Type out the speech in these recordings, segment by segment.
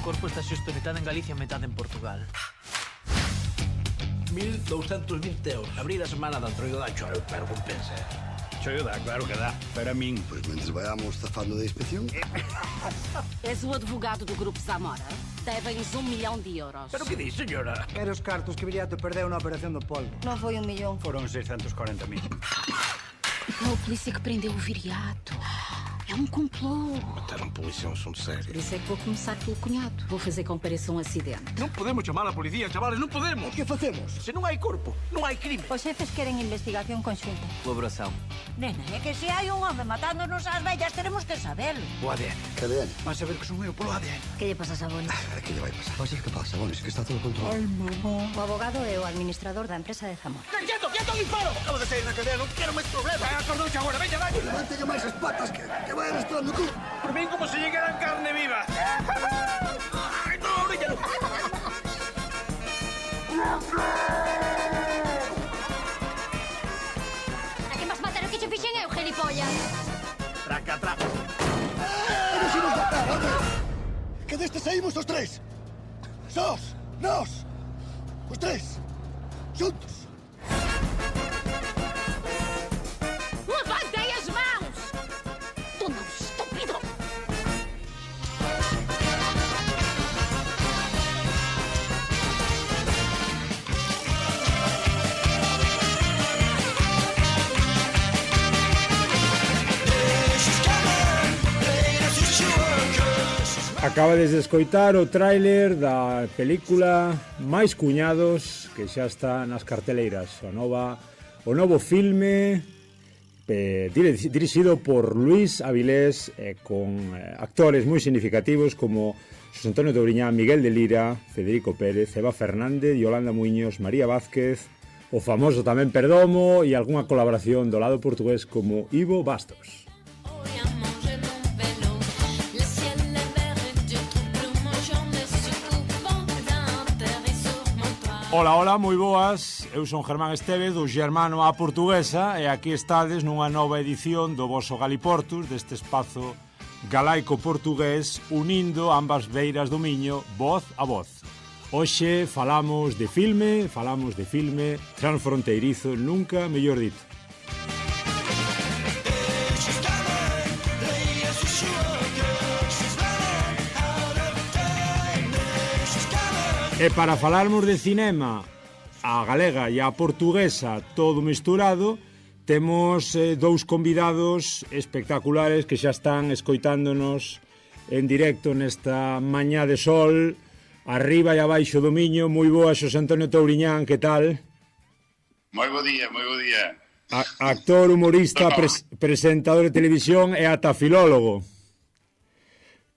corpo está xusto metade en Galicia e metade en Portugal. 1.220 euros. Abrir a semana da Antroido da Choio, pero compensa. Choio dá, claro que dá. Para min. Pois mentres vayamos zafando da inspección. És o advogado do Grupo Zamora. Devem-nos 1 milhão de euros. Pero que di, señora? Quero os cartos que Viriato perdeu na operación do polvo. Non foi 1 millón. Foron 640.000. Não, a polícia que prendeu o Viriato. É um complô. Matar um polícia é um assunto sério. Por isso é que vou começar pelo cunhado. Vou fazer com que pareça um acidente. Non podemos chamar a policía, chavales, non podemos. Que facemos? Se non hai corpo, non hai crime. Os xefes queren investigación conxunta. Colaboración. Nena, é que se hai un home matándonos ás vellas, tenemos que sabelo. O ADN. Que ADN? Vas a ver que son eu polo ADN. Que lle pasas a Bonis? Que lle vai pasar? Pois que pasa, Bonis, que está todo controlado. Ai, mamá. O abogado é o administrador da empresa de Zamora. ¡Quieto, quieto, disparo! Acabo de sair na cadea, non quero máis problemas. Vai a cordón agora, veña, daño. Levántelle máis as patas que vai arrastrando tú. Por fin como se llegaran carne viva. Ay, no, oríllalo. A que vas matar o que che fixen eu, gilipollas? Traca, traca. Pero si nos matar, hombre. Que deste saímos os tres. Sós, nós, os tres, xuntos. Levantei as mãos! Tu não, estúpido! Acabades de escoitar o tráiler da película Máis Cuñados, que xa está nas carteleiras. O novo filme dirixido por Luis Avilés, con actores moi significativos como Xosé Antonio Touriñán, Miguel de Lira, Federico Pérez, Eva Fernández, Yolanda Muiños, María Vázquez, o famoso tamén Perdomo e algunha colaboración do lado portugués como Ivo Bastos. Ola, ola, moi boas, eu son Germán Estevez, do Xermano á Portuguesa, e aquí estades nunha nova edición do voso Galiportus, deste espazo galaico portugués, unindo ambas beiras do Miño, voz a voz. Hoxe falamos de filme transfronteirizo, nunca mellor dito. E para falarmos de cinema, a galega e a portuguesa, todo misturado, temos dous convidados espectaculares que xa están escoitándonos en directo nesta mañá de sol, arriba e abaixo do Miño. Moi boa, Xosé Antonio Touriñán, que tal? Moi bo día, moi bo día. Actor, humorista, presentador de televisión e ata filólogo.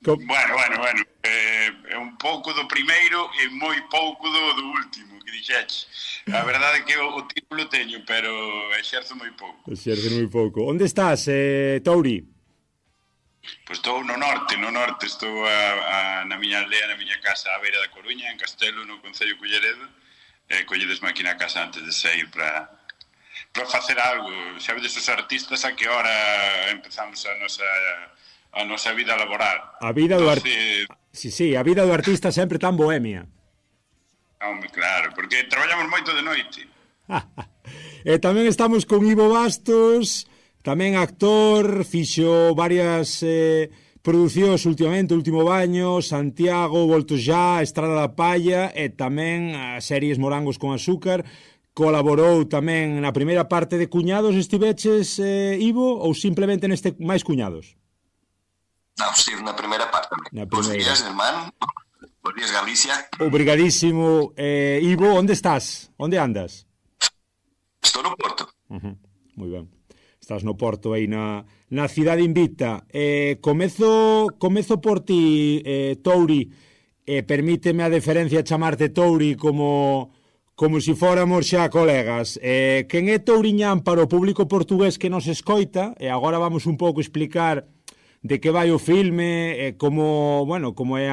Bueno, é un pouco do primeiro e moi pouco do último que dixeches. A verdade é que o título teño, pero exerzo moi pouco. Exerzo moi pouco. Onde estás, Touri? Pois estou no norte, estou na miña aldea, na miña casa á beira da Coruña, en Castelo, no concello Culleredo, e colledes máquina a casa antes de sair para facer algo. Sabedes os artistas a que hora empezamos a nosa vida laboral. A vida do Sí, a vida do artista sempre tan bohemia. Home, claro, porque traballamos moito de noite. E tamén estamos con Ivo Bastos, tamén actor, fixo varias producións últimamente, Último Baño, Santiago, Volto Já, Estrada da Palla e tamén a series Morangos con Azúcar. Colaborou tamén na primeira parte de Cuñados, estiveches, Ivo, ou simplemente neste Máis Cuñados? Non, sí, na primeira parte. Bos días, irmán. Bos días, Galicia. Obrigadísimo. Ivo, onde estás? Onde andas? Estou no Porto. Moi ben. Estás no Porto aí na cidade invicta. Comezo por ti, Touri. Permíteme a deferencia chamarte Touri como si fóramos xa colegas. Quen é Touriñán para o público portugués que nos escoita? E agora vamos un pouco explicar de que vai o filme, como é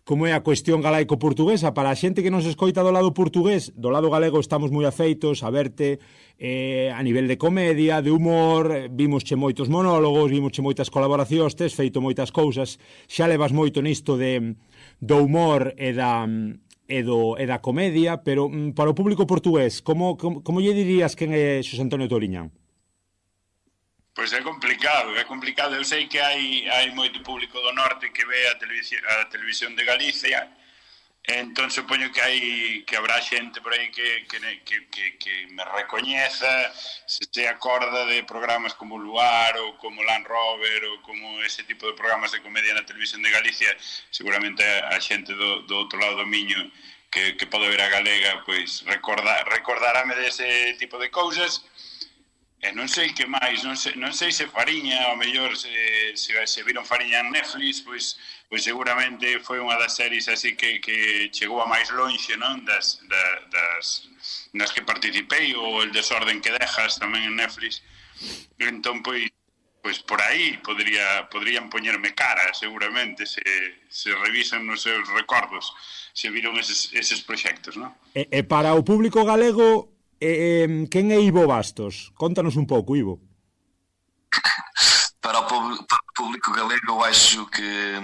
como é a cuestión galaico-portuguesa. Para a xente que nos escoita do lado portugués, do lado galego estamos moi afeitos a verte a nivel de comedia, de humor, vimosche moitos monólogos, vimosche moitas colaboracións, tes feito moitas cousas, xa levas moito nisto do humor e da comedia, pero para o público portugués, como lle dirías quen é Xosé Antonio Touriñán? Pois é complicado. Eu sei que hai moito público do norte que ve a televisión de Galicia, entón supoño que habrá xente por aí que me recoñeza, se acorda de programas como Luar ou como Land Rover ou como ese tipo de programas de comedia na televisión de Galicia. Seguramente a xente do outro lado do Miño que pode ver a galega, pois recordarame dese tipo de cousas. E non sei que máis, non sei se Fariña, ao mellor se viron Fariña en Netflix, pois seguramente foi unha das series así que chegou a máis lonxe, non? Das que participei, ou El desorden que dejas tamén en Netflix. Entón, pois por aí podrían poñerme cara, seguramente, se revisan nos seus recordos, se viron eses proxectos, non? E para o público galego, quen é Ivo Bastos? Contanos un pouco, Ivo. Para o público galego, eu acho que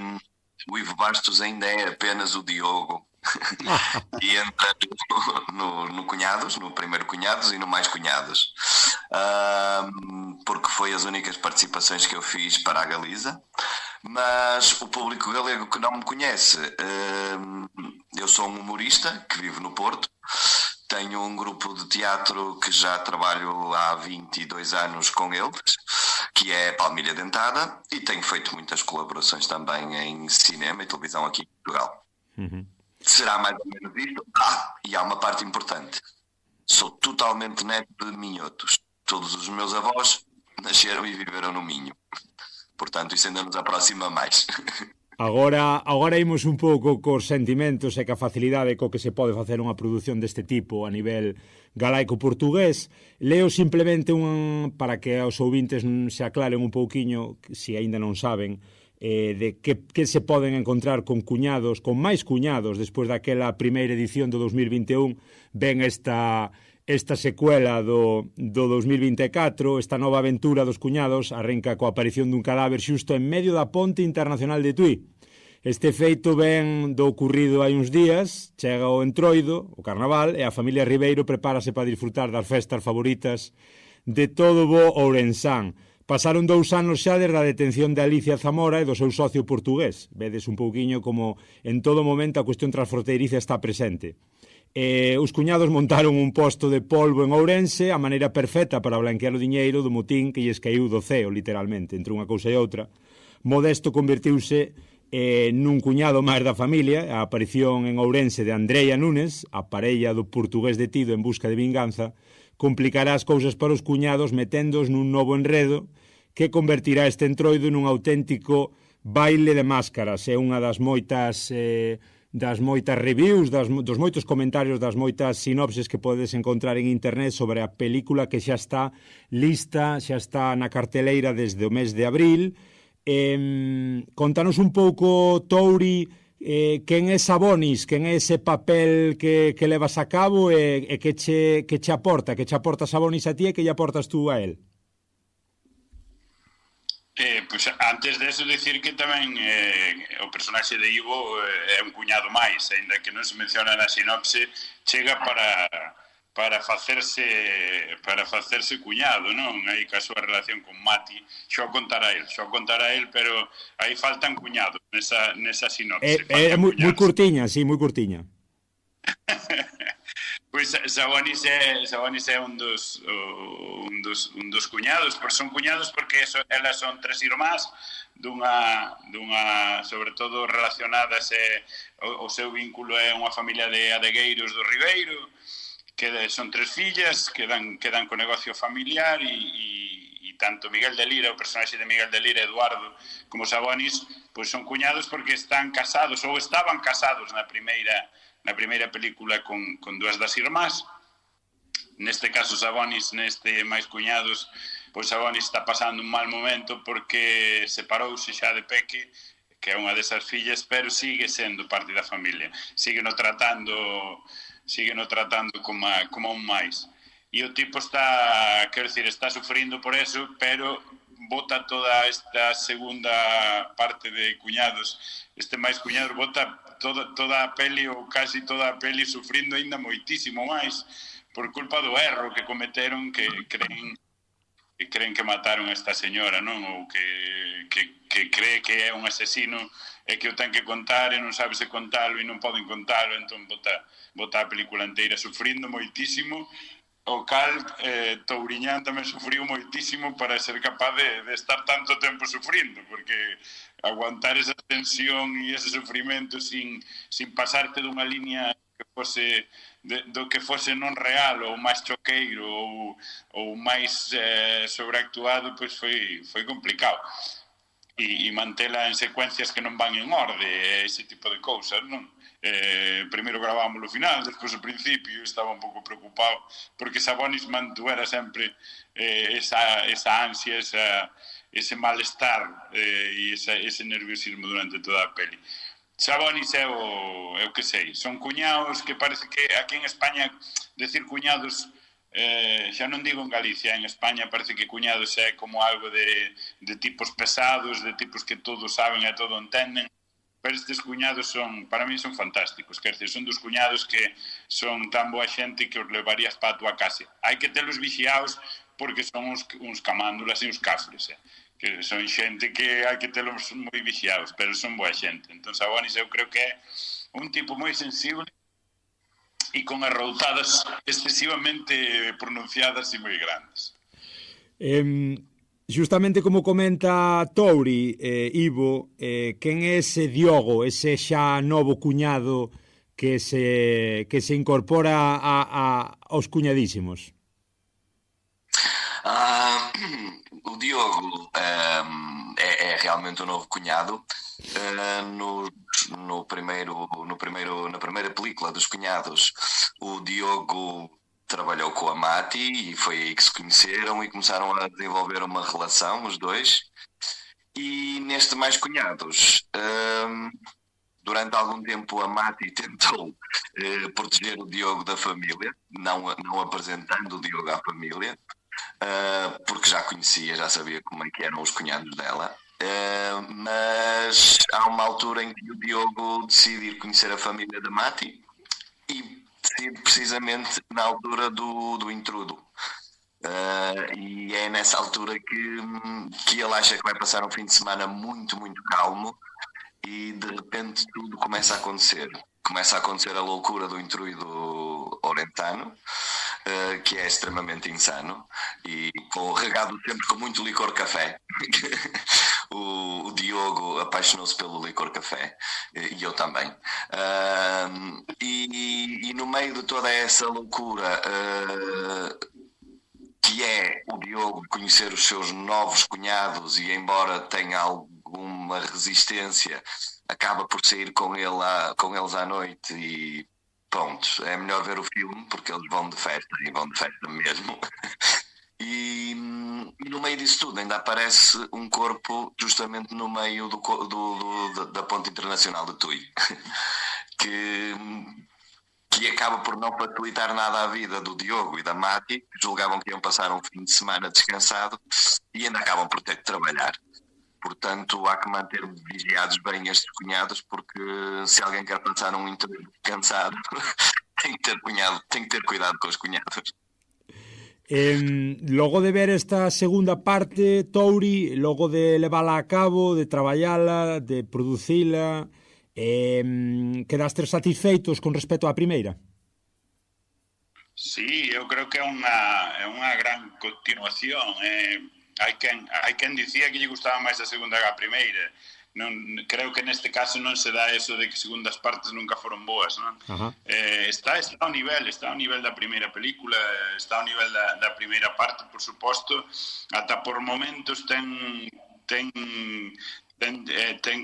o Ivo Bastos ainda é apenas o Diogo. E entra no Cunhados, no primeiro Cunhados e no Mais Cunhados, porque foi as únicas participações que eu fiz para a Galiza. Mas o público galego que não me conhece, eu sou um humorista que vive no Porto. Tenho um grupo de teatro que já trabalho há 22 anos com eles, que é Palmilha Dentada, e tenho feito muitas colaborações também em cinema e televisão aqui em Portugal. Será mais ou menos isto. E há uma parte importante. Sou totalmente neto de minhotos. Todos os meus avós nasceram e viveram no Minho. Portanto, isso ainda nos aproxima mais. Agora imos un pouco cos sentimentos e ca facilidade co que se pode facer unha produción deste tipo a nivel galaico-portugués. Leo simplemente para que os ouvintes se aclaren un pouquiño, se aínda non saben, de que se poden encontrar con máis cuñados, despois daquela primeira edición do 2021, ven esta secuela do 2024, esta nova aventura dos cuñados arranca coa aparición dun cadáver xusto en medio da ponte internacional de Tui. Este feito ven do ocurrido hai uns días, chega o Entroido, o Carnaval, e a familia Ribeiro prepárase para disfrutar das festas favoritas de todo bo ourensán. Pasaron 2 anos xa desde a detención de Alicia Zamora e do seu socio portugués. Vedes un pouquiño como en todo momento a cuestión transfronteiriza está presente. Os cuñados montaron un posto de polvo en Ourense, a maneira perfecta para blanquear o diñeiro do motín que lles caíu do ceo, literalmente, entre unha cousa e outra. Modesto convertiuse nun cuñado máis da familia. A aparición en Ourense de Andrea Núñez, a parella do portugués detido en busca de vinganza, complicará as cousas para os cuñados meténdoos nun novo enredo que convertirá este Entroido nun auténtico baile de máscaras. É unha das moitas reviews, dos moitos comentarios, das moitas sinopses que podes encontrar en internet sobre a película que xa está lista, xa está na carteleira desde o mes de abril. Contanos un pouco, Touri, quen é Sabonis, quen é ese papel que levas a cabo e que che aporta Sabonis a ti e que lle aportas tú a él? Pois antes de eso decir que tamén o personaxe de Ivo é un cuñado máis, aínda que non se menciona na sinopse, chega para facerse cuñado, non? Aí ca súa relación con Mati, xo contará el, pero aí faltan cuñados nesa sinopse. É moi curtiña, sí, moi curtiña. Pois Sabonis é un dos cuñados, porque son cuñados porque elas son 3 irmás dunha sobre todo relacionadas, o seu vínculo é unha familia de adegueiros do Ribeiro, que son 3 fillas que dan co negocio familiar, e tanto Miguel de Lira, o personaxe de Miguel de Lira, Eduardo, como Sabonis, pois son cuñados porque están casados ou estaban casados na primeira película con 2 das irmás. Neste caso Sabonis, neste máis cuñados, pois Sabonis está pasando un mal momento porque separouse xa de peque, é unha desas fillas, pero sigue sendo parte da familia. Sigue no tratando como un máis. E o tipo está, quero dicir, está sufrindo por eso, pero bota toda esta segunda parte de cuñados, este máis cuñado, bota toda a peli ou casi toda a peli sufrindo aínda moitísimo máis por culpa do erro que cometeron, que creen que mataron a esta señora, non? Ou que cree que é un asesino e que o ten que contar e non sabe se contalo e non poden contalo, entón bota a película inteira sufrindo moitísimo. O cal Touriñán tamén sufriu moitísimo para ser capaz de estar tanto tempo sufrindo, porque aguantar esa tensión e ese sufrimento sin pasarte dunha línea que fose do que fose non real ou máis choqueiro ou máis sobreactuado, pois foi complicado. E mantela en secuencias que non van en orde, ese tipo de cousas, non? Primeiro gravámoslo ao final, despois ao principio, estaba un pouco preocupado porque Sabonis mantuera sempre esa ansia, ese malestar e ese nerviosismo durante toda a peli. Sabonis é o que sei, son cuñados que parece que aquí en España decir cuñados, xa non digo en Galicia, en España parece que cuñados é como algo de tipos pesados, de tipos que todo saben e todo entenden. Pero estes cuñados para mí son fantásticos, quer dizer, son dos cuñados que son tan boa xente que os levarías para a tua casa. Hai que telos vixiados porque son uns camándulas e uns cafres, que son xente que hai que telos moi vixiados, pero son boa xente. Entón, Sabonis eu creo que é un tipo moi sensible e con arroutadas excesivamente pronunciadas e moi grandes. Justamente como comenta Touri, Ivo, quen é ese Diogo, ese xa novo cuñado que se incorpora aos cuñadísimos? O Diogo é realmente um novo cunhado. Na primeira película dos Cunhados, o Diogo trabalhou com a Mati e foi aí que se conheceram e começaram a desenvolver uma relação, os dois. E neste Mais Cunhados, durante algum tempo a Mati tentou proteger o Diogo da família, não apresentando o Diogo à família, porque já conhecia, já sabia como é que eram os cunhados dela. Mas há uma altura em que o Diogo decide ir conhecer a família da Mati e decide precisamente na altura do intrudo. E é nessa altura que ele acha que vai passar um fim de semana muito, muito calmo e de repente tudo começa a acontecer. Começa a acontecer a loucura do intrudo orentano, que é extremamente insano e regado sempre com muito licor-café. O Diogo apaixonou-se pelo licor-café e eu também. E no meio de toda essa loucura que é o Diogo conhecer os seus novos cunhados e embora tenha alguma resistência, acaba por sair com eles à noite e pronto, é melhor ver o filme porque eles vão de festa e vão de festa mesmo. E no meio disso tudo ainda aparece um corpo justamente no meio da ponte internacional de Tui que acaba por não facilitar nada a vida do Diogo e da Mati, que julgavam que iam passar um fim de semana descansado e ainda acabam por ter de trabalhar. Portanto, há que manter vigiados bem estes cunhados, porque se alguém quer passar um interior cansado, tem que ter cuidado com os cunhados. Logo de ver esta segunda parte, Touri, logo de levála a cabo, de traballala, de producila, quedastes satisfeitos con respecto á primeira? Sí, eu creo que é unha gran continuación. Hai quen dicía que lle gustaba máis a segunda que a primeira. Creo que neste caso non se dá eso de que segundas partes nunca foron boas, non? Está ao nivel da primeira película, está ao nivel da primeira parte, por suposto, ata por momentos ten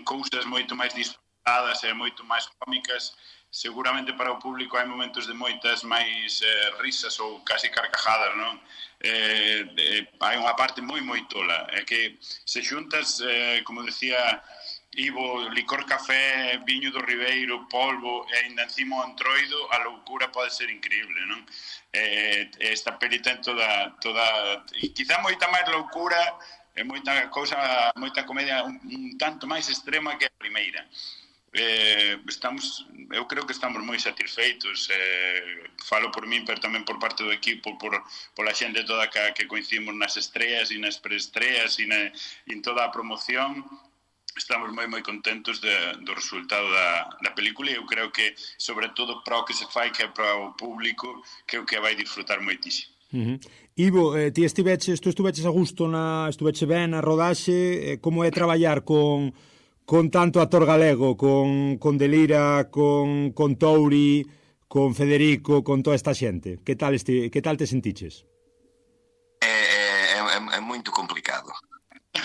cousas moito máis disparadas e moito máis cómicas. Seguramente para o público hai momentos de moitas máis risas ou casi carcajadas, non? Hai unha parte moi tola, é que se xuntas, como decía Ivo, licor café, viño do Ribeiro, polvo e ainda encima o antroido, a loucura pode ser increíble, non? Esta peli ten toda e quizá moita máis loucura e moita comedia un tanto máis extrema que a primeira. Eu creo que estamos moi satisfeitos, falo por min, pero tamén por parte do equipo, pola xente toda que coincidimos nas estreas e nas preestreas e en toda a promoción. Estamos moi contentos do resultado da película e eu creo que, sobre todo, para o que se fai, que é para o público, creo que vai disfrutar moitísimo. Ivo, ti estuveches a gusto, estuveche ben na rodaxe, como é traballar con tanto actor galego, con De Lira, con Touri, con Federico, con toda esta xente? Que tal te sentiches? É muito complicado.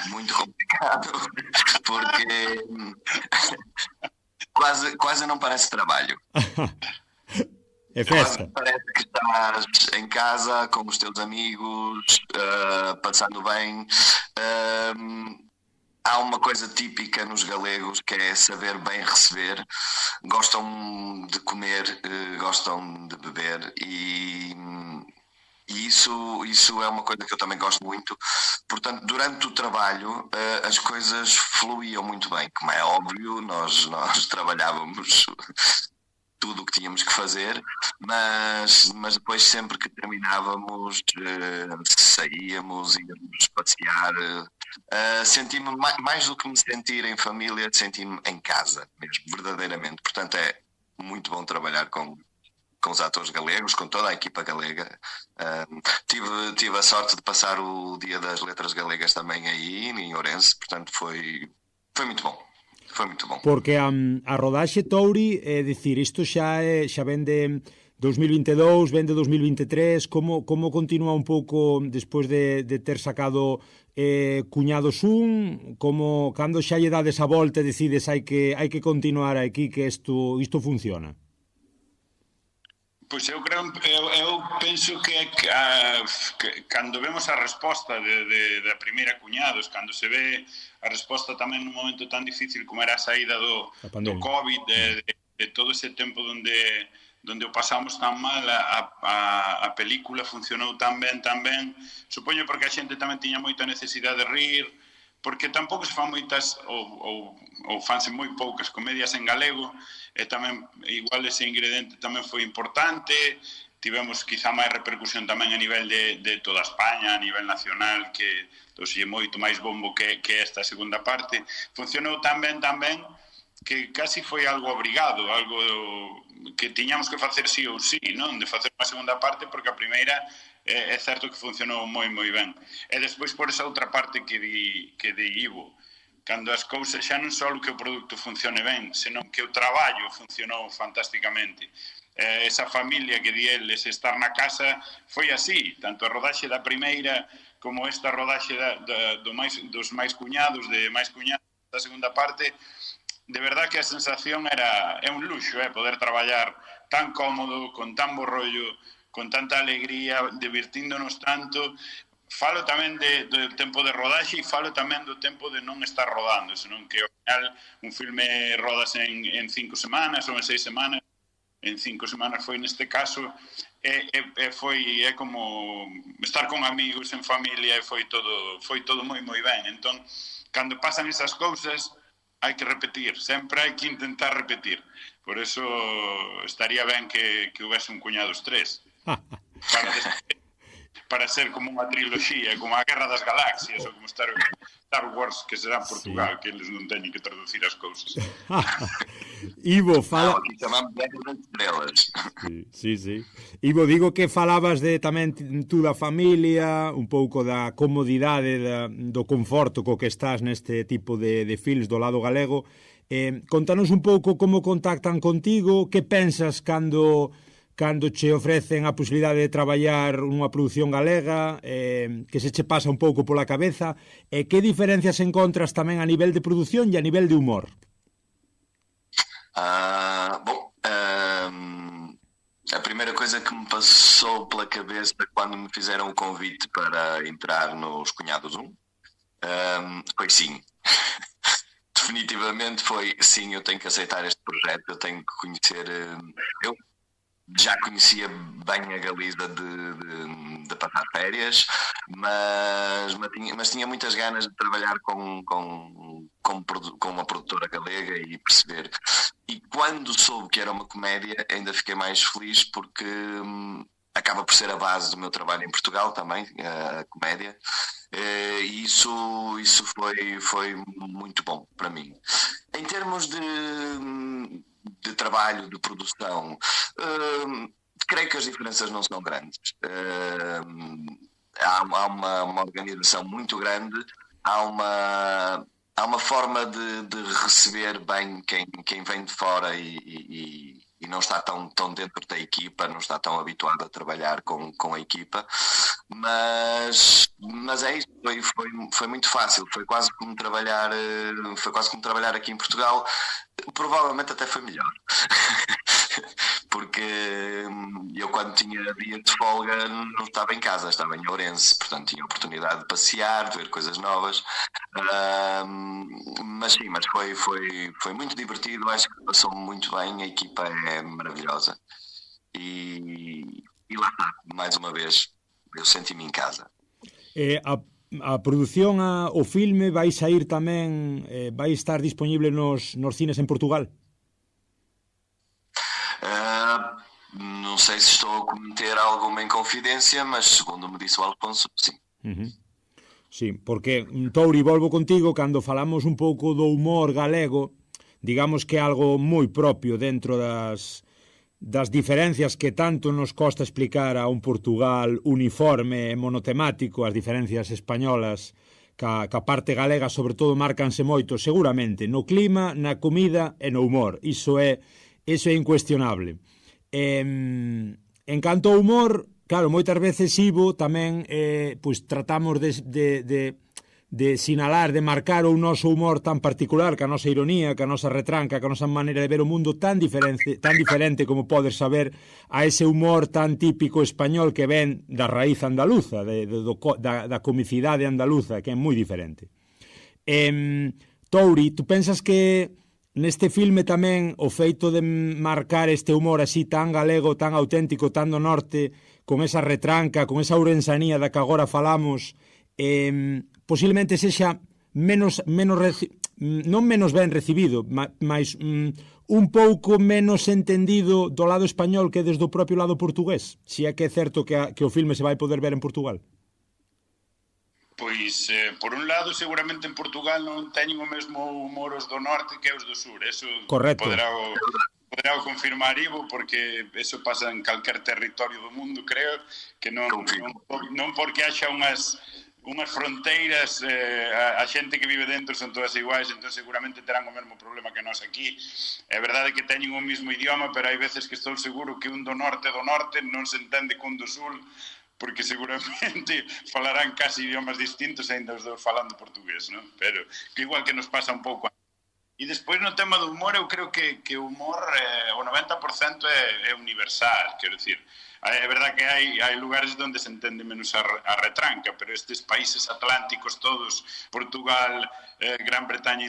Muito complicado, porque quase não parece trabalho. É festa. Parece que estás em casa com os teus amigos, passando bem. Há uma coisa típica nos galegos que é saber bem receber. Gostam de comer, gostam de beber e isso é uma coisa que eu também gosto muito. Portanto, durante o trabalho as coisas fluíam muito bem. Como é óbvio, nós trabalhávamos tudo o que tínhamos que fazer, mas depois, sempre que terminávamos, saíamos, íamos passear. Senti-me, mais do que me sentir em família, senti-me em casa mesmo, verdadeiramente. Portanto, é muito bom trabalhar com os atores galegos, com toda a equipa galega. Tive a sorte de passar o Dia das Letras Galegas também aí, em Ourense, portanto foi muito bom. Foi muito bom. Porque a rodaxe, Touri, é dicir, isto xa ven de 2022, ven de 2023, como continúa un pouco despois de ter sacado Cuñados 1, cando xa lle dades a volta e decides hai que continuar aquí, que isto funciona? Pois eu penso que cando vemos a resposta da primeira Cuñados, cando se ve a resposta tamén nun momento tan difícil como era a saída do COVID, de todo ese tempo donde o pasamos tan mal, a película funcionou tan ben, supoño porque a xente tamén tiña moita necesidade de rir, porque tampouco se fan moitas ou fanse moi poucas comedias en galego, e tamén igual ese ingrediente tamén foi importante. Tivemos quizá máis repercusión tamén a nivel de toda España, a nivel nacional, que doslle moito máis bombo que esta segunda parte. Funcionou tan ben que casi foi algo obrigado, algo que tiñamos que facer sí ou sí, non? De facer unha segunda parte, porque a primeira é certo que funcionou moi ben. E despois por esa outra parte que di Ivo, cando as cousas xa non só que o produto funcione ben, senón que o traballo funcionou fantásticamente. Esa familia que di eles, estar na casa, foi así, tanto a rodaxe da primeira como esta rodaxe dos máis cuñados, da segunda parte. De verdad que a sensación é un luxo, poder traballar tan cómodo, con tan bo rollo, con tanta alegría, divertíndonos tanto. Falo tamén do tempo de rodaxe e falo tamén do tempo de non estar rodando, senón que ao final un filme rodas en 5 semanas ou en 6 semanas, en 5 semanas foi neste caso, é como estar con amigos, en familia, e foi todo moi ben. Entón, cando pasan esas cousas, hai que repetir, sempre hai que intentar repetir. Por eso estaría ben que houvese un Cuñados 3. Para ser como unha triloxía, como a Guerra das Galaxias, ou como Star Wars, que será en Portugal, sí, que eles non teñen que traducir as cousas. Ivo, fala... Aquí chamamos Guerra das Estrelas. Sí. Ivo, digo que falabas tamén tú da familia, un pouco da comodidade, do conforto co que estás neste tipo de films do lado galego. Contanos un pouco como contactan contigo, que pensas cando che ofrecen a posibilidade de traballar unha produción galega, que se che pasa un pouco pola cabeza, e que diferencias encontras tamén a nivel de produción e a nivel de humor? A primeira coisa que me passou pela cabeça quando me fizeram o convite para entrar nos Cunhados 1 foi sim. De definitivamente foi, sim, eu tenho que aceitar este projeto, eu tenho que conhecer, eu já conhecia bem a Galiza de passar férias, mas tinha muitas ganas de trabalhar com uma produtora galega e perceber. E quando soube que era uma comédia, ainda fiquei mais feliz porque acaba por ser a base do meu trabalho em Portugal também, a comédia. E isso foi muito bom para mim. Em termos de trabalho, de produção, creio que as diferenças não são grandes. Há uma organização muito grande, há uma forma de receber bem quem vem de fora e não está tão dentro da equipa, não está tão habituado a trabalhar com a equipa, mas é isso, foi muito fácil, foi quase como trabalhar aqui em Portugal, provavelmente até foi melhor. Porque eu quando tinha dia de folga não estava em casa, estava em Ourense, portanto tinha a oportunidade de passear, de ver coisas novas, mas foi muito divertido, acho que passou muito bem, a equipa é maravilhosa e lá está, mais uma vez eu senti-me em casa. A produción, o filme vai sair tamén, vai estar disponible nos cines en Portugal? Não sei se estou a cometer alguma inconfidência, mas segundo me disse o Alfonso, sim. Sí, porque, Touri, volvo contigo, cando falamos un pouco do humor galego, digamos que é algo moi propio dentro das diferencias que tanto nos costa explicar a un Portugal uniforme e monotemático, as diferencias españolas ca parte galega, sobre todo, márcanse moito, seguramente, no clima, na comida e no humor. Iso é incuestionable. En canto ao humor, claro, moitas veces Ivo tamén pois tratamos de sinalar, de marcar o noso humor tan particular, que a nosa ironía, que a nosa retranca, que a nosa maneira de ver o mundo tan diferente como podes saber a ese humor tan típico español que ven da raíz andaluza, da comicidade andaluza, que é moi diferente. Touri, tú pensas que neste filme tamén o feito de marcar este humor así tan galego, tan auténtico, tan do norte, con esa retranca, con esa ourensanía da que agora falamos, posiblemente sexa non menos ben recibido, mas un pouco menos entendido do lado español que desde o propio lado portugués, se é que é certo que o filme se vai poder ver en Portugal? Pois, por un lado, seguramente en Portugal non teñen o mesmo humor os do norte que os do sur. Eso poderá confirmar Ivo, porque eso pasa en calquer territorio do mundo, creo, que non porque haxa unhas fronteiras, a xente que vive dentro son todas iguais, entón seguramente terán o mesmo problema que nós aquí. É verdade que teñen o mesmo idioma, pero hai veces que estou seguro que un do norte non se entende con do sur, porque seguramente falarán casi idiomas distintos ainda os dous falando portugués, non? Pero que igual que nos pasa un pouco. E despois no tema do humor, eu creo que o humor, o 90% é universal, quero dicir. É verdade que hai lugares onde se entende menos a retranca, pero estes países atlánticos todos, Portugal, Gran Bretaña,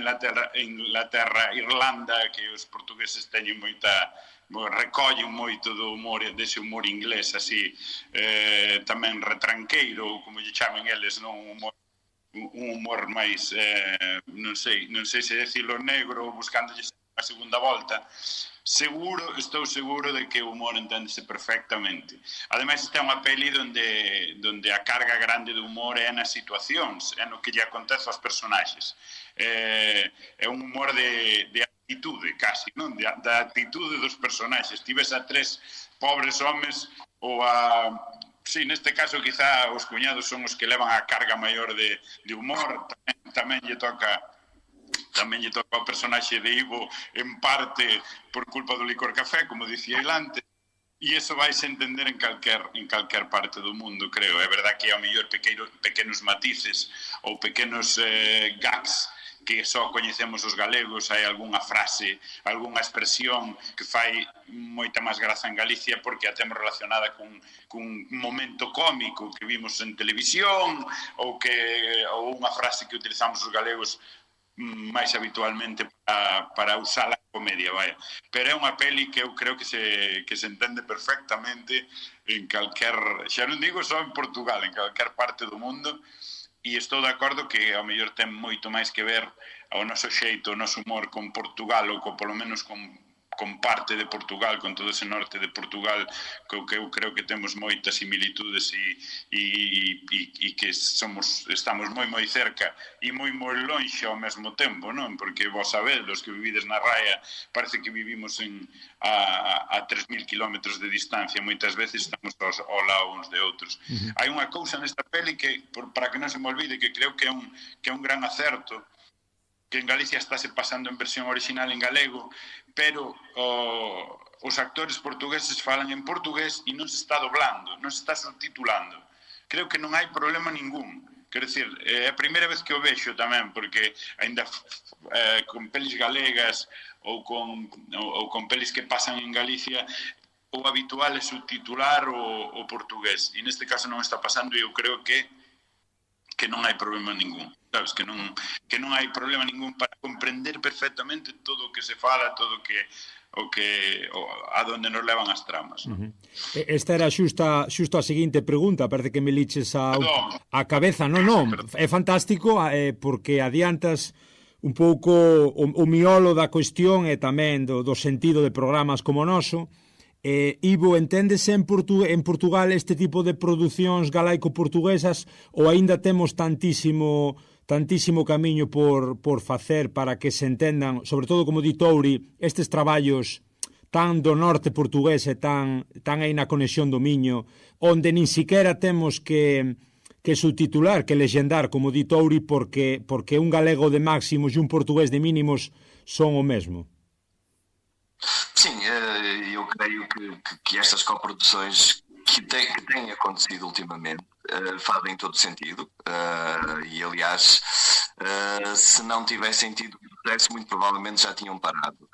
Inglaterra, Irlanda, que os portugueses teñen recollen moito do humor, dese humor inglés, así, tamén retranqueiro, como lle chamen eles, non un humor máis, non sei se decirlo negro, buscándolle a segunda volta. Estou seguro de que o humor enténdese perfectamente. Ademais, esta é unha peli donde a carga grande do humor é nas situacións, é no que lle acontece aos personaxes. É un humor de actitude, casi, non? Da actitude dos personaxes. Ti ves a tres pobres homes ou a... Sí, neste caso, quizá os cuñados son os que levan a carga maior de humor. Tamén lle toca ao personaxe de Ivo, en parte por culpa do licor café, como dicía antes, e iso vais entender en calquer parte do mundo, creo. É verdad que ao mellor pequenos matices ou pequenos gags que só coñecemos os galegos, hai algunha frase, algunha expresión que fai moita máis graza en Galicia porque a temos relacionada cun momento cómico que vimos en televisión ou unha frase que utilizamos os galegos máis habitualmente para usala en comedia, vaya. Pero é unha peli que eu creo que se entende perfectamente en calquer, xa non digo só en Portugal, en calquer parte do mundo, e estou de acordo que ao mellor ten moito máis que ver ao noso xeito, o noso humor con Portugal, ou polo menos con parte de Portugal, con todo ese norte de Portugal, co que eu creo que temos moitas similitudes e que estamos moi cerca e moi lonxe ao mesmo tempo, non? Porque vos sabedes, os que vivides na Raia, parece que vivimos a 3.000 kilómetros de distancia, moitas veces estamos ao lado uns de outros. Hai unha cousa nesta peli que, para que non se me olvide, que creo que é un gran acerto, que en Galicia estáse pasando en versión original en galego, pero os actores portugueses falan en portugués e non se está doblando, non se está subtitulando. Creo que non hai problema ningún. Quero dicir, é a primeira vez que o vexo tamén, porque ainda con pelis galegas ou con pelis que pasan en Galicia, o habitual é subtitular o portugués, e neste caso non está pasando, e eu creo que non hai problema ningún, sabes? Que non hai problema ningún para comprender perfectamente todo o que se fala, todo a donde nos levan as tramas. Esta era xusto a seguinte pregunta, parece que me liches a cabeza. Non, é fantástico, porque adiantas un pouco o miolo da cuestión e tamén do sentido de programas como o noso. Ivo, enténdese en Portugal este tipo de producións galaico-portuguesas ou aínda temos tantísimo camiño por facer para que se entendan, sobre todo, como di Touri, estes traballos tan do norte portugués e tan aí na conexión do Miño, onde nin siquiera temos que subtitular, que lexendar, como di Touri, porque un galego de máximos e un portugués de mínimos son o mesmo. Sim, eu creio que estas coproduções que têm acontecido ultimamente fazem todo sentido e, aliás, se não tivessem tido sucesso, muito provavelmente já tinham parado.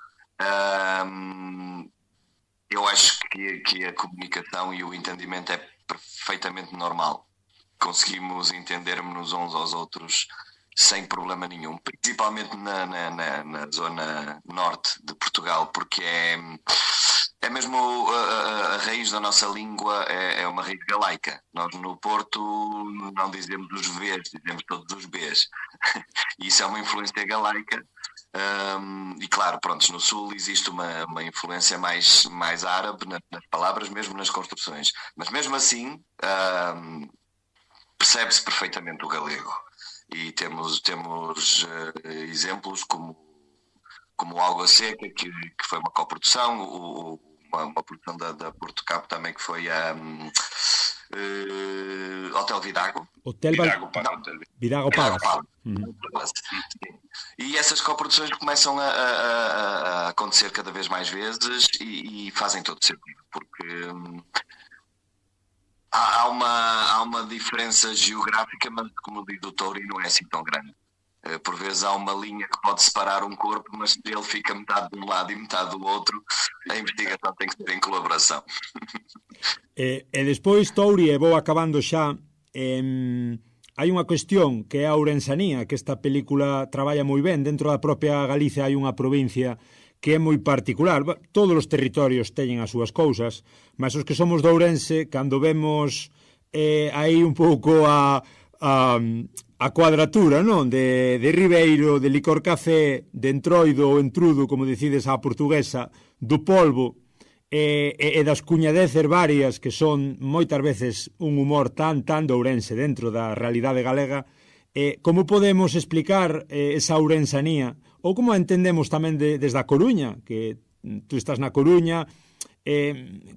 Eu acho que a comunicação e o entendimento é perfeitamente normal. Conseguimos entender-nos uns aos outros sem problema nenhum, principalmente na zona norte de Portugal, porque é mesmo a raiz da nossa língua, é uma raiz galaica. Nós no Porto não dizemos os Vs, dizemos todos os Bs. E isso é uma influência galaica. E claro, pronto, no Sul existe uma influência mais árabe nas palavras, mesmo nas construções. Mas mesmo assim, percebe-se perfeitamente o galego. E temos exemplos como Algo Seca, que foi uma coprodução, uma produção da Porto Capo também, que foi a Hotel Vidago. Vidago Palace. E essas coproduções começam a acontecer cada vez mais vezes e fazem todo sentido, porque há uma diferença geográfica, mas, como diz o Touri, não é assim tão grande. Por vezes há uma linha que pode separar um corpo, mas ele fica metade de um lado e metade do outro. A investigação tem que ser em colaboração. E despois, Touri, e vou acabando xa, hai unha cuestión que é a ourensanía, que esta película traballa moi ben. Dentro da propia Galicia hai unha provincia que é moi particular. Todos os territorios teñen as súas cousas, mas os que somos de Ourense, cando vemos aí un pouco a cuadratura, non? De Ribeiro, de Licor Café, de Entroido ou Entrudo, como decides a portuguesa, do polvo e das cuñadeces varias, que son moitas veces un humor tan de Ourense dentro da realidade galega. Como podemos explicar esa ourensanía? Ou como entendemos tamén desde a Coruña, que tú estás na Coruña,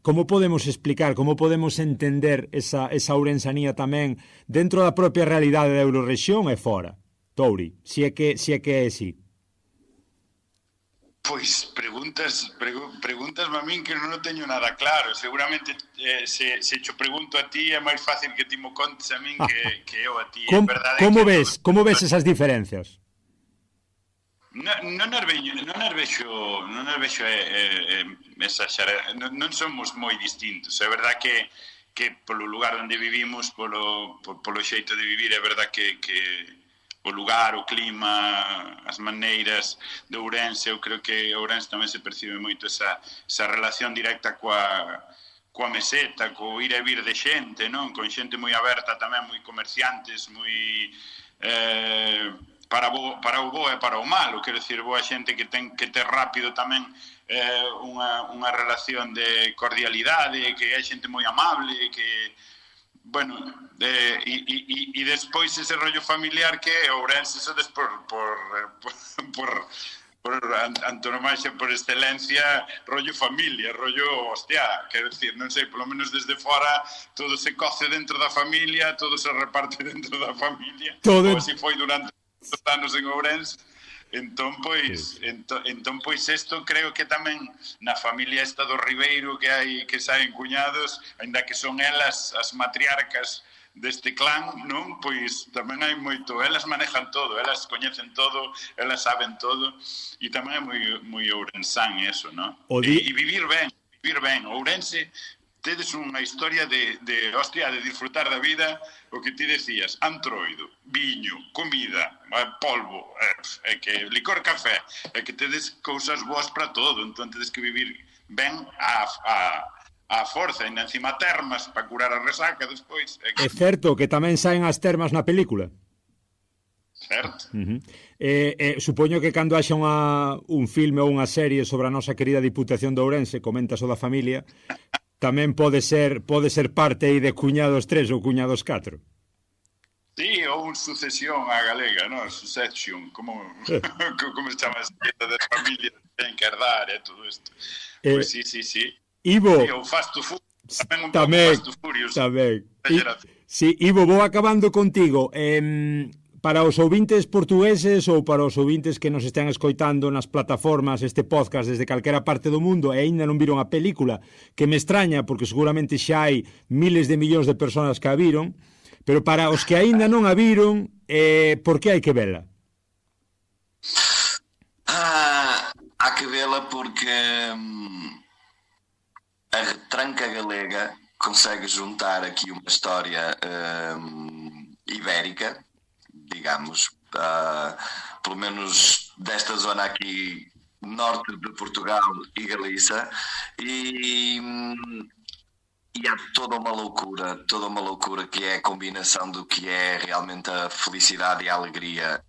como podemos explicar, como podemos entender esa ourensanía tamén dentro da propia realidade da Eurorrexión e fora? Touri, si é que é así. Pois preguntas a min que non o teño nada claro. Seguramente se cho pregunto a ti é máis fácil que ti mo contes a min que eu a ti. Como ves esas diferencias? Non as vexo exagerar. Non somos moi distintos. É verdad que polo lugar onde vivimos, polo xeito de vivir, é verdad que o lugar, o clima, as maneiras de Ourense. Eu creo que Ourense tamén se percibe moito esa relación directa coa meseta, co ir e vir de xente, non? Con xente moi aberta tamén, moi comerciantes, moi para o bo e para o malo, quero dicir, boa xente que ten que ter rápido tamén unha relación de cordialidade, que é xente moi amable, que bueno, e despois ese rollo familiar que Ourense sodes por antonomasia, por excelencia, rollo familia, rollo, hostia, quero dicir, non sei, polo menos desde fora todo se coce dentro da familia, todo se reparte dentro da familia, ou así foi durante os anos en Ourense. Entón, pois isto creo que tamén na familia esta do Ribeiro que saen cuñados, aínda que son elas as matriarcas deste clan, non? Pois tamén hai moito, elas manejan todo, elas coñecen todo, elas saben todo, e tamén é moi ourensán eso, non? E vivir ben, Ourense tedes unha historia de hostia, de disfrutar da vida, o que ti decías, antroido, viño, comida, polvo, que licor café, que tedes cousas boas para todo, entón tedes que vivir ben a forza, e encima termas para curar a resaca despois. É certo que tamén saen as termas na película? Certo. Supoño que cando haxa un filme ou unha serie sobre a nosa querida Diputación de Ourense, comentas o da familia, tamén pode ser parte aí de Cuñados 3 ou Cuñados 4. Sí, ou un sucesión á galega, non? Succession, como se chama esa de familia que ten que herdar e todo isto. Pois sí. Ivo, sí, o Fast to Furious, tamén un pouco Fast to Furious. Sí, Ivo, vou acabando contigo. Para os ouvintes portugueses ou para os ouvintes que nos estén escoitando nas plataformas este podcast desde calquera parte do mundo e aínda non viron a película, que me extraña porque seguramente xa hai miles de millóns de persoas que a viron, pero para os que aínda non a viron, por que hai que vela? Há que vela porque a retranca galega consegue juntar aqui uma história ibérica, digamos, pelo menos desta zona aqui, norte de Portugal e Galiza, e há toda uma loucura que é a combinação do que é realmente a felicidade e a alegria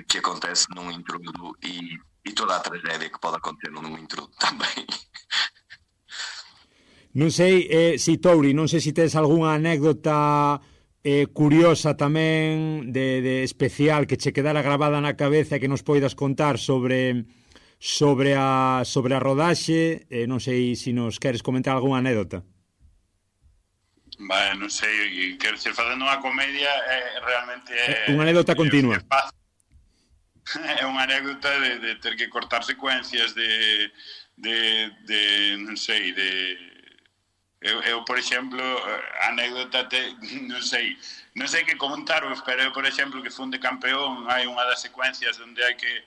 que acontece num intrudo e toda a tragédia que pode acontecer num intrudo também. Non sei, si Touri, non sei se tens algunha anécdota curiosa tamén de especial que che quedara grabada na cabeza e que nos poidas contar sobre a rodaxe. Non sei se nos queres comentar algunha anécdota. Vale, non sei, quero dicir, facendo unha comedia realmente unha anécdota continua. É unha anécdota de ter que cortar secuencias de non sei, eu, por exemplo, a anécdota non sei que comentaros, pero eu, por exemplo, que fun de campeón, hai unha das secuencias onde hai que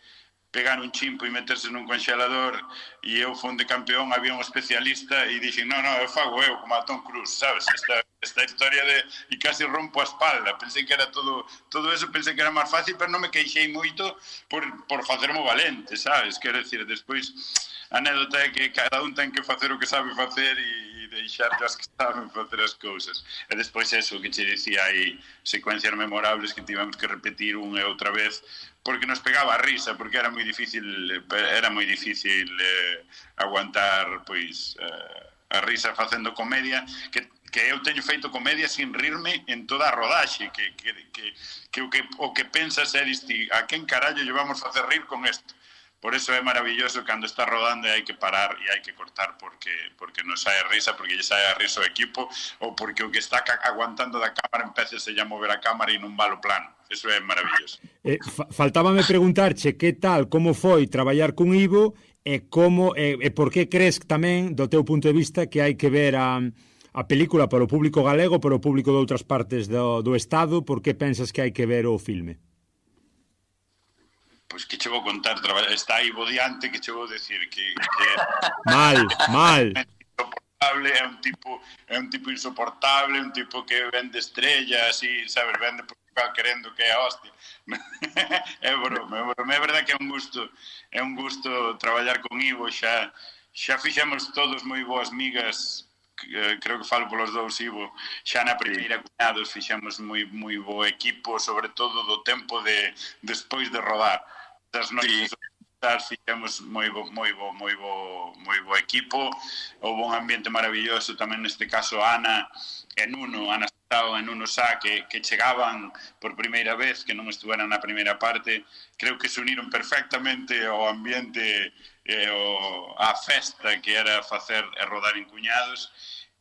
pegar un chimpo e meterse nun congelador, e eu fun de campeón, había un especialista e dixen, non, eu fago eu, como a Tom Cruise, sabes? Esta historia e casi rompo a espalda, pensei que era todo eso, pensei que era máis fácil, pero non me queixei moito por facermo valente, sabes? Quero dicir, despois a anécdota é que cada un ten que facer o que sabe facer e deixar as que saben facer as cousas. E despois eso que che dicía, hai secuencias memorables que tivemos que repetir unha e outra vez porque nos pegaba a risa, porque era moi difícil aguantar pois a risa facendo comedia, que eu teño feito comedia sin rirme en toda a rodaxe, que o que pensas é a quen carallo llevamos a facer rir con isto. Por eso é maravilloso cando está rodando e hai que parar e hai que cortar porque non sae a risa, porque lle sae a risa o equipo ou porque o que está aguantando da cámara empece a mover a cámara e non va o plano. Eso é maravilloso. Faltábame preguntarche que tal, como foi traballar con Ivo e por que crees tamén, do teu punto de vista, que hai que ver a película para o público galego, para o público de outras partes do Estado, por que pensas que hai que ver o filme? Pois que che vou contar, está aí diante, que che vou decir que mal é un tipo insoportable, un tipo que vende estrellas e, sabes, vende porque Portugal querendo que é a hostia. É broma. É verdade que é un gusto traballar con Ivo, xa fixemos todos moi boas migas, creo que falo polos dous, Ivo, xa na primeira Cuñados fixemos moi bo equipo, sobre todo do tempo despois de rodar. Das noites fixemos moi bo equipo, houve un ambiente maravilloso tamén neste caso Ana e Nuno, Ana Sá e Nuno Sá, que chegaban por primeira vez, que non estuveran na primeira parte, creo que se uniron perfectamente ao ambiente a festa que era facer e rodar en Cuñados,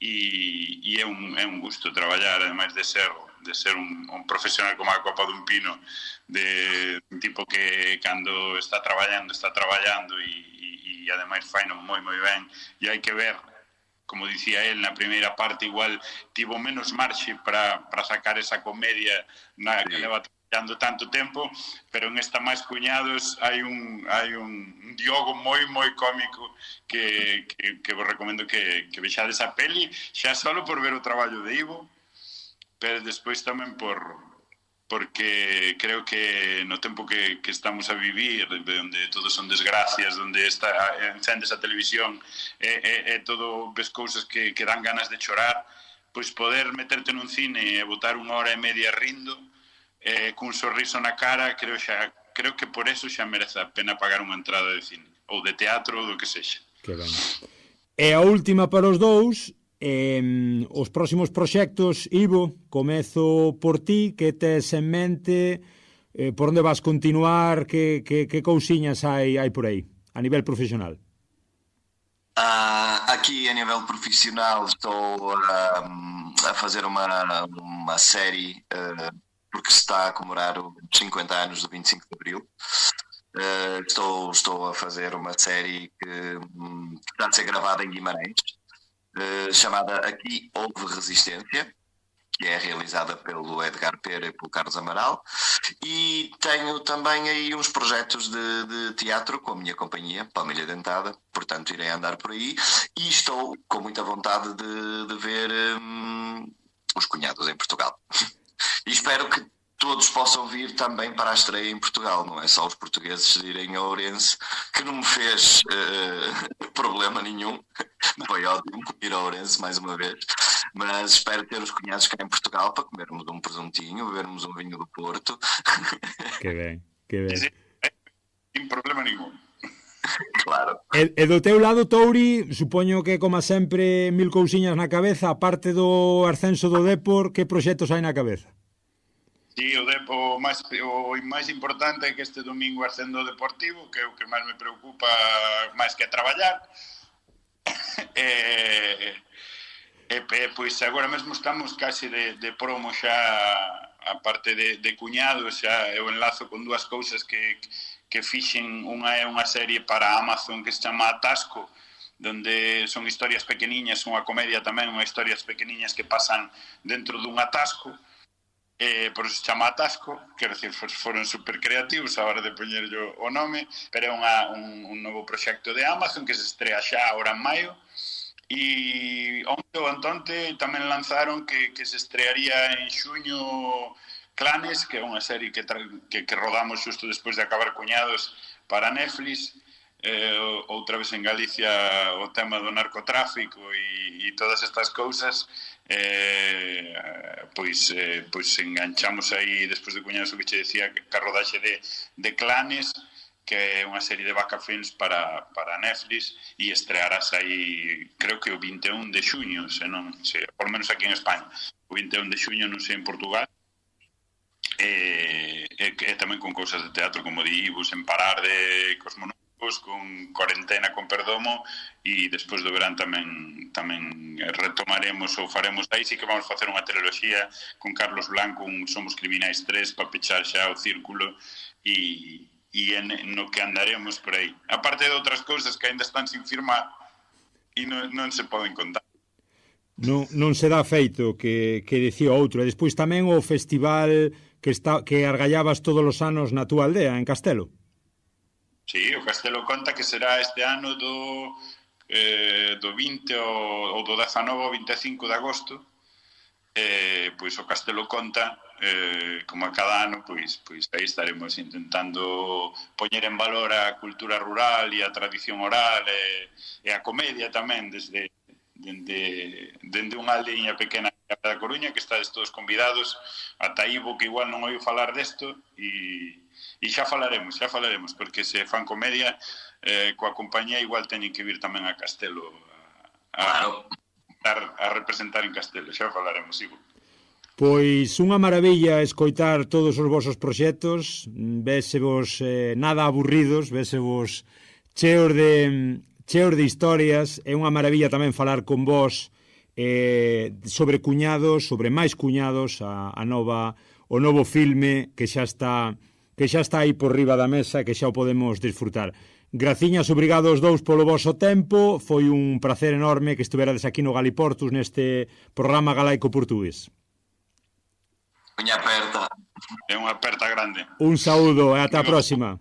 e é un gusto traballar, ademais de ser un profesional como a Copa dun Pino, de un tipo que cando está traballando e ademais faino moi ben, e hai que ver, como dicía él, na primeira parte igual tivo menos marxe para sacar esa comedia que leva traballando tanto tempo, pero en esta máis Cuñados hai un Diogo moi cómico que vos recomendo que vexades a peli, xa solo por ver o traballo de Ivo, pero despois tamén porque creo que no tempo que estamos a vivir, onde todo son desgracias, onde encendes a televisión e todo, ves cousas que dan ganas de chorar, pois poder meterte nun cine e botar 1 hora e media rindo, cun sorriso na cara, creo que por eso xa merece a pena pagar unha entrada de cine, ou de teatro, ou do que sexa. Que ben. E a última para os dous, os próximos proxectos, Ivo, comezo por ti, que tes en mente, por onde vas continuar, que cousiñas hai por aí, a nivel profesional? Aqui a nível profissional estou a fazer uma série, porque se está a comemorar os 50 anos do 25 de Abril. Estou a fazer uma série que está a ser gravada em Guimarães, chamada Aqui Houve Resistência, que é realizada pelo Edgar Pera e pelo Carlos Amaral, e tenho também aí uns projetos de teatro com a minha companhia, Palmilha Dentada, portanto irei andar por aí, e estou com muita vontade de ver Os Cunhados em Portugal. E espero que todos possam vir também para a estreia em Portugal, não é só os portugueses irem a Ourense, que não me fez problema nenhum. Foi ótimo ir a Ourense mais uma vez, mas espero ter os Cunhados cá em Portugal para comermos um presuntinho, bebermos um vinho do Porto. Que ben. Sin problema nenhum. Claro. E do teu lado, Touri, supoño que, como sempre, mil cousiñas na cabeza, aparte do ascenso do Depor, que proxectos hai na cabeza? Sí, o máis importante é que este domingo ascendo o Deportivo, que é o que máis me preocupa, máis que traballar. Pois agora mesmo estamos case de promo xa, a parte de Cuñados, xa eu enlazo con dúas cousas que fixen. Unha é unha serie para Amazon que se chama Atasco, donde son historias pequeniñas, unha comedia tamén, unhas historias pequeniñas que pasan dentro dun atasco. Por eso se chama Atasco, quero dicir, foron super creativos a hora de poñerlle o nome, pero é un novo proxecto de Amazon que se estrea xa agora en maio, e onte tamén lanzaron que se estrearía en xuño Clanes, que é unha serie que rodamos xusto despois de acabar Cuñados para Netflix. Outra vez en Galicia o tema do narcotráfico e todas estas cousas, pois enganchamos aí despois de Cuñados o que che decía, que a rodaxe de Clanes, que é unha serie de Vaca Films para Netflix, e estrearás aí creo que o 21 de xuño, por menos aquí en España, o 21 de xuño, non sei en Portugal. E tamén con cousas de teatro como de Ivo, Sen Parar de Cosmonautas, con Cuarentena con Perdomo, e despois do verán tamén retomaremos ou faremos aí, sí que vamos facer unha triloxía con Carlos Blanco, un Somos Criminais 3, para pechar xa o círculo, e no que andaremos por aí, aparte de outras cousas que ainda están sin firmar e non se poden contar. Non se dá feito, que dicía outro. E despois tamén o festival que argallabas todos os anos na túa aldea, en Castelo. Sí, o Castelo Conta, que será este ano do 20 ou do 19 ao 25 de agosto. Pois o Castelo Conta como a cada ano, pois aí estaremos intentando poñer en valor a cultura rural e a tradición oral e a comedia tamén dende unha aldeña pequena da Coruña, que estades todos convidados, ata Ivo, que igual non oiu falar desto, e xa falaremos, porque se fan comedia coa compañía igual teñen que vir tamén a Castelo a representar en Castelo, xa falaremos, Ivo. Pois unha maravilla escoitar todos os vosos proxectos, vésevos nada aburridos, vésevos cheos de historias, é unha maravilla tamén falar con vos sobre cuñados, sobre máis cuñados, o novo filme que xa está aí por riba da mesa, que xa o podemos disfrutar. Graciñas, obrigado aos dous polo voso tempo, foi un placer enorme que estuverades aquí no Galiportus neste programa galaico portugués. Unha aperta. É unha aperta grande. Un saúdo e ata a próxima.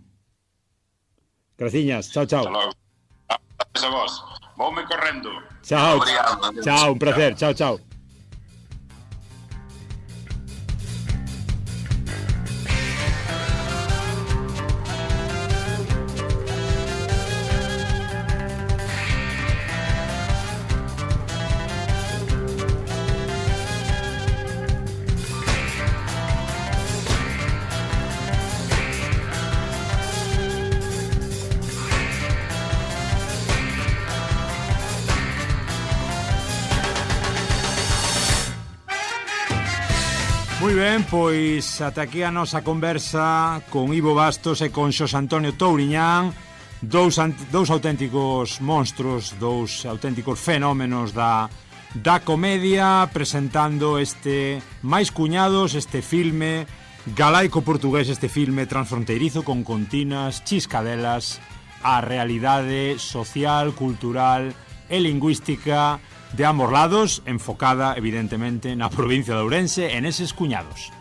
Graciñas, chao. Hasta logo. Gracias a vos. Voume correndo. Chao. Obrigado. Chao, un placer. Chao. Moi ben, pois ata aquí a nosa conversa con Ivo Bastos e con Xosé Antonio Touriñán, dous auténticos monstruos, dous auténticos fenómenos da comedia, presentando este Máis Cuñados, este filme galaico portugués, este filme transfronteirizo con continuas chiscadelas á realidade social, cultural e lingüística de ambos lados, enfocada evidentemente na provincia de Ourense en eses cuñados.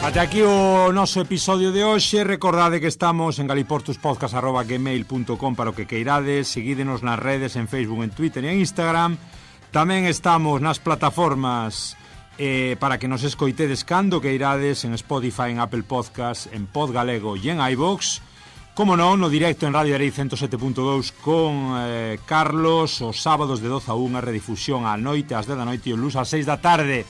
Ata aquí o noso episodio de hoxe. Recordade que estamos en galiportuspodcast@gmail.com para o que queirades. Seguídenos nas redes, en Facebook, en Twitter e en Instagram. Tamén estamos nas plataformas para que nos escoitedes cando queirades, en Spotify, en Apple Podcast, en Podgalego e en iVoox. Como non, no directo en Radio Arei 107.2 con Carlos, os sábados de 12 a 1, redifusión á noite, ás 10 da noite e o luns ás 6 da tarde.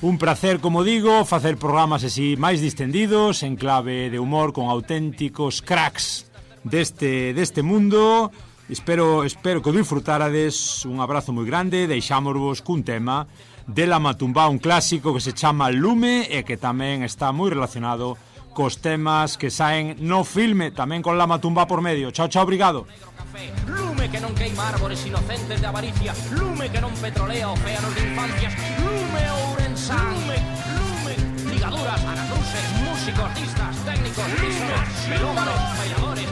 Un placer, como digo, facer programas así máis distendidos, en clave de humor, con auténticos cracks deste mundo. Espero que o disfrutárades. Un abrazo moi grande. Deixámosvos cun tema de La Matumbá, un clásico que se chama Lume e que tamén está moi relacionado cos temas que saen no filme, tamén con La Matumbá por medio. Chao, obrigado. Lume que non queima árbores inocentes de avaricia, lume que non petrolea océanos de infancias, lume ourensán, lume, ligaduras, anacruces, músicos, artistas, técnicos, ritmos, melómanos, bailadores,